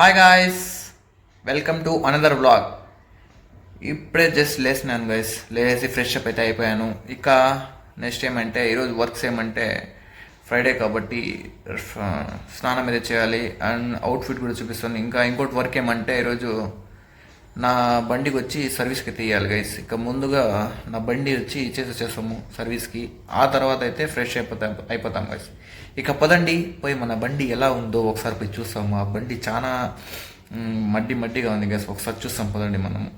Hi guys, welcome to another vlog. ఇప్పుడే just లేసినాను guys. లేసి fresh up అయితే అయిపోయాను. ఇక నెక్స్ట్ ఏమంటే ఈరోజు వర్క్స్ ఏమంటే ఫ్రైడే కాబట్టి స్నానం అయితే చేయాలి అండ్ అవుట్ఫిట్ కూడా చూపిస్తాను. ఇంకా ఇంకోటి వర్క్ ఏమంటే ఈరోజు నా బండికి వచ్చి సర్వీస్కి తీయాలి గైస్. ఇక ముందుగా నా బండి వచ్చి ఇచ్చేసి వచ్చేస్తాము సర్వీస్కి. ఆ తర్వాత అయితే ఫ్రెష్ అయిపోతాం గైస్. ఇక పదండి పోయి మన బండి ఎలా ఉందో ఒకసారి పోయి చూస్తాము. ఆ బండి చాలా మడ్డిగా ఉంది గైస్. ఒకసారి చూస్తాం పదండి మనము.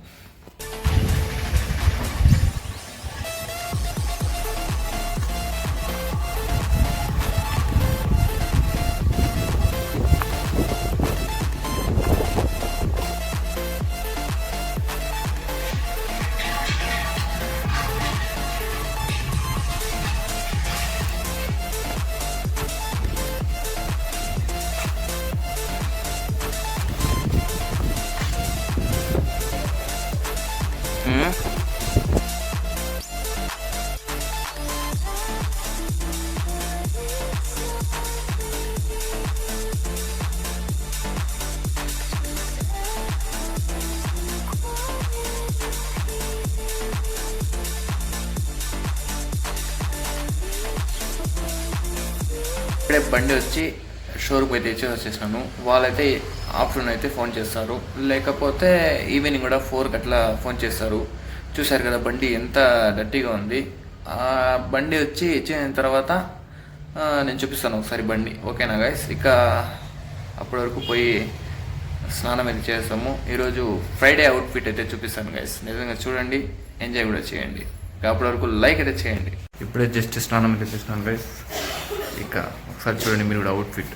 ఇప్పుడే బండి వచ్చి షోరూమ్కి అయితే ఇచ్చేసి వచ్చేసాను. వాళ్ళైతే ఆఫ్టర్నూన్ అయితే ఫోన్ చేస్తారు, లేకపోతే ఈవినింగ్ కూడా 4కి అట్లా ఫోన్ చేస్తారు. చూశారు కదా బండి ఎంత డర్టీగా ఉంది. ఆ బండి వచ్చి ఇచ్చిన తర్వాత నేను చూపిస్తాను ఒకసారి బండి. ఓకేనా గైస్? ఇక అప్పటి వరకు పోయి స్నానం అయితే చేస్తాము. ఈరోజు ఫ్రైడే అవుట్ఫిట్ అయితే చూపిస్తాను గైస్. నిజంగా చూడండి, ఎంజాయ్ కూడా చేయండి. ఇక అప్పటి వరకు లైక్ అయితే చేయండి. ఇప్పుడే జస్ట్ స్నానం అయితే చేస్తున్నాను గైస్. ఇక ఒకసారి చూడండి మీరు కూడా అవుట్ఫిట్.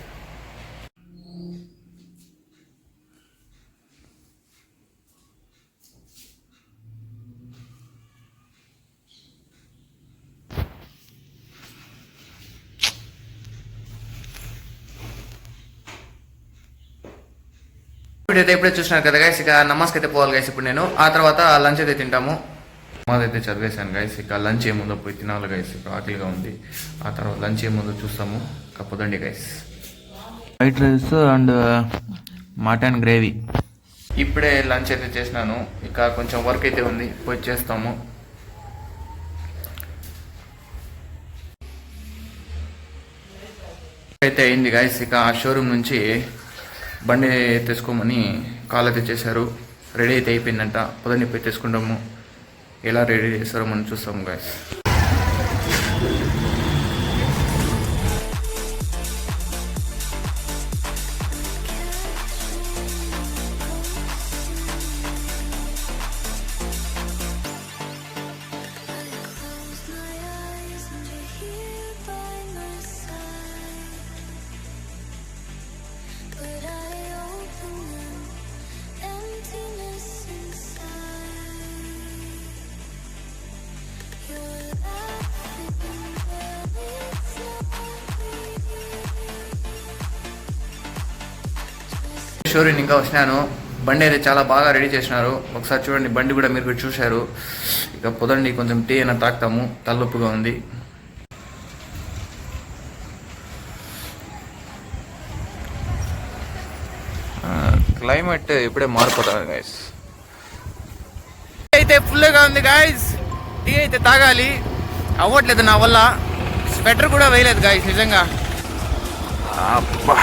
అయితే ఇప్పుడే చూసినారు కదా గైస్. ఇక నమాజ్కి అయితే పోవాలి గైస్ ఇప్పుడు నేను. ఆ తర్వాత లంచ్ అయితే తింటాము. నమాజ్ అయితే చదివేశాను గైస్. ఇక లంచ్ ఏముందో పోయి తినాలి గైస్. ఇక ఆకలిగా ఉంది. ఆ తర్వాత లంచ్ ఏముందో చూస్తాము. ఇక పొదండి guys. White rice and mutton gravy. ఇప్పుడే లంచ్ అయితే చేసినాను. ఇక కొంచెం వర్క్ అయితే ఉంది, పోయి చేస్తాము. అయితే అయింది గైస్. ఇక ఆ షోరూమ్ నుంచి బండి తెచ్చుకోమని కాల్ అయితే చేశారు. రెడీ అయితే అయిపోయిందంట. పొద్దున్నే పోయి తెచ్చుకుంటాము. ఎలా రెడీ చేస్తారో మనం చూస్తాము గైస్. షోరూమ్ ఇంకా వచ్చినాను. బండి అయితే చాలా బాగా రెడీ చేసినారు. ఒకసారి చూడండి, బండి కూడా మీరు కూడా చూశారు. ఇక పొదండి కొంచెం టీ అయినా తాగుతాము. తలనొప్పిగా ఉంది. క్లైమేట్ ఇప్పుడే మారిపోతుంది గైస్. అయితే ఫుల్గా ఉంది గైస్. టీ అయితే తాగాలి, అవ్వట్లేదు నా వల్ల. స్వెటర్ కూడా వేయలేదు గైస్ నిజంగా. అబ్బా,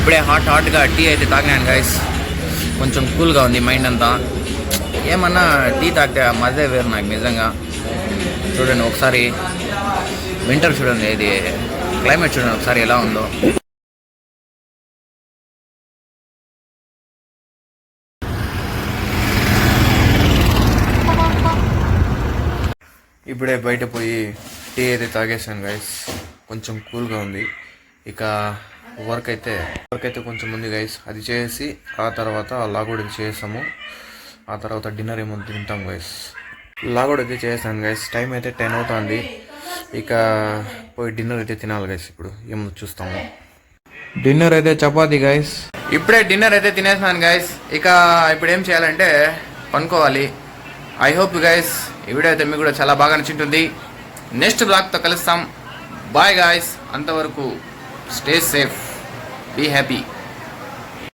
ఇప్పుడే హాట్గా టీ అయితే తాగినాను గైస్. కొంచెం కూల్గా ఉంది మైండ్ అంతా. ఏమన్నా టీ తాగితే మజే వేరు నాకు నిజంగా. చూడండి ఒకసారి వింటర్ చూడండి, ఇది క్లైమేట్ చూడండి ఒకసారి ఎలా ఉందో. ఇప్పుడే బయట పోయి టీ అయితే తాగేసాను గైస్. కొంచెం కూల్గా ఉంది. ఇక వర్క్ అయితే కొంచెం ఉంది గైస్. అది చేసి ఆ తర్వాత లాగౌట్ చేసాము. ఆ తర్వాత డిన్నర్ ఏమో తింటాం గైస్. లాగౌట్ అయితే చేసాను గైస్. టైం అయితే 10 అవుతుంది. ఇక పోయి డిన్నర్ అయితే తినాలి గైస్. ఇప్పుడు ఏమో చూస్తాము. డిన్నర్ అయితే చపాతీ గైస్. ఇప్పుడే డిన్నర్ అయితే తినేస్తున్నాను గైస్. ఇక ఇప్పుడు ఏం చేయాలంటే పనుకోవాలి. ఐ హోప్ గైస్ ఈ వీడియో అయితే మీకు కూడా చాలా బాగా నచ్చింటుంది. నెక్స్ట్ బ్లాగ్తో కలుస్తాం. Bye guys. అంతవరకు స్టే సేఫ్, బీ హ్యాపీ.